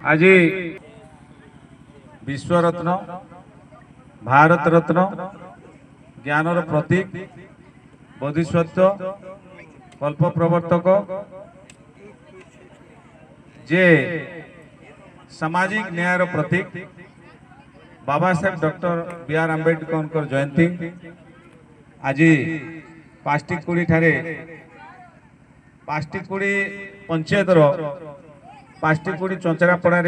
आज विश्वरत्न भारत रत्न ज्ञानर प्रतीक बोधिसत्व कल्प प्रवर्तक जे सामाजिक न्यायर प्रतीक बाबा साहेब डॉक्टर बी.आर. आंबेडकर जयंती आज पास्टिकुड़ी ठारे पास्टिकुड़ी पंचायत पास्टिकुड़ी चंचरापड़ा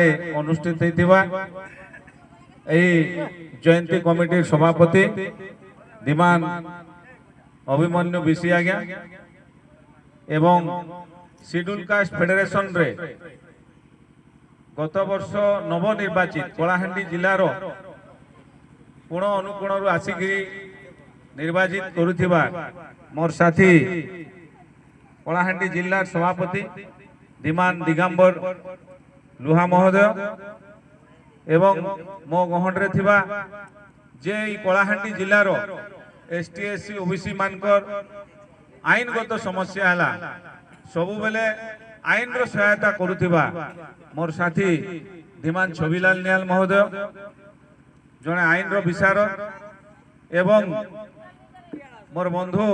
अनुष्ठित होता जयंती कमिटी सभापति धीमान अभिमन्यु विशी आज्ञा एवं शेड्यूल कास्ट फेडरेशन रे गत वर्ष नवनिर्वाचित कलाहांडी जिलार कोण अनुकोण आसिक निर्वाचित करुथिबा मोर साथी कलाहांडी जिला सभापति धीमान दिगंबर लुहा महोदय एवं मो गहंडे थिबा जे कलाहांडी जिलार एसटी एससी ओबीसी मानकर आईनगत समस्या हला सबु बेले आईन रो सहायता करुथिबा मोर साथी धीमान छबिलाल निहाल महोदय जने आईन रो विशारद एवं मोर बंधु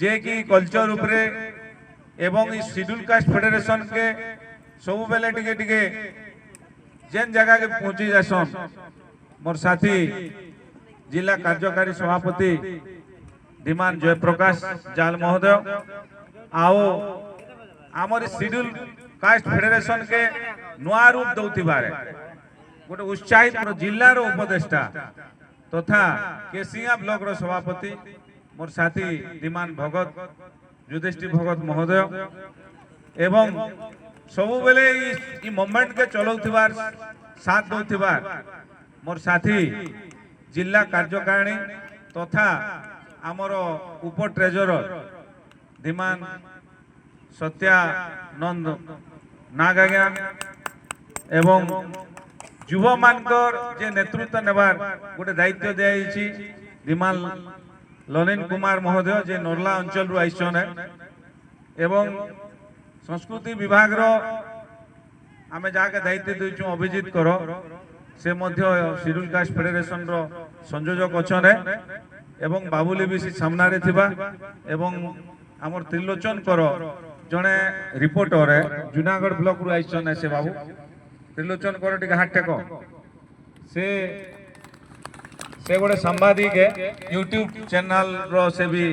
जे कि कल्चर उपरे एवं इस शेड्यूल कास्ट फेडरेशन के सब बेले टिके टिके जेन जगह के पहुंची जासन मोर साथी जिला कार्यकारी सभापति धीमान जयप्रकाश जाल महोदय आओ आमर शेड्यूल कास्ट फेडरेशन के नुआ रूप दौथिबारे गोटे उत्साहित जिलार उपदेष्टा तथा केसिया ब्लॉक रो सभापति मोर साथी धीमान भगत युधिष्ठिर भगत महोदय एवं सबु बेले ई मूवमेंट के चलाउथिबार साथ दौथिबार मोर साथी जिला कार्यकारिणी तथा आमर उप ट्रेजरर धीमान सत्यानंद नाग आज्ञा एवं युवा मानकर जे नेतृत्व नेबार गोटे दायित्व दिया धीमान ललिन कुमार महोदय जे नोरला अंचल रु आइसन एवं संस्कृति विभाग रो आमे जाके दायित्व देछु अभिजीत करो से मध्य शेड्यूल कास्ट फेडरेशन रो संयोजक अछन एवं बाबुली बिसी सामना रे थिबा एवं हमर त्रिलोचन करो जने रिपोर्टर है जूनागढ़ ब्लॉक रु आइसन से बाबू त्रिलोचन करो टिके हाथ टेको से गोटे सांबादिक है यूट्यूब चैनल रो से भी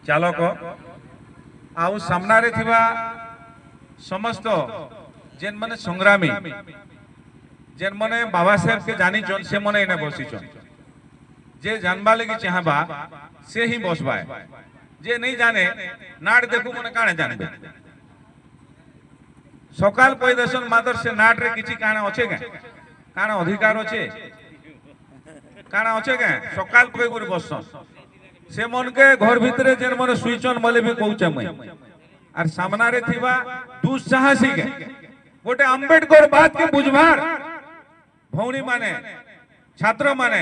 चालक आउ सामना रे थिबा समस्त जेन माने संग्रामी जेन माने बाबा साहेब के जानी चन से माने एने बसी चन जे जानबा लगी चाहबा से ही बसबा जे नहीं जाने नाट देखु माने काने जानबे सकाल कोई दर्शन मादर से नाट रे किछि काना अछि के काना अधिकार अच्छे काना अच्छे के सकाल कोई गुर बसन से मन के घर भितरे जेन मन सुइचन मले भी कहूचे मैं आर सामना रे थिबा दुस्साहसी के गोटे अंबेडकर बात के बुझबार भौणी माने छात्र माने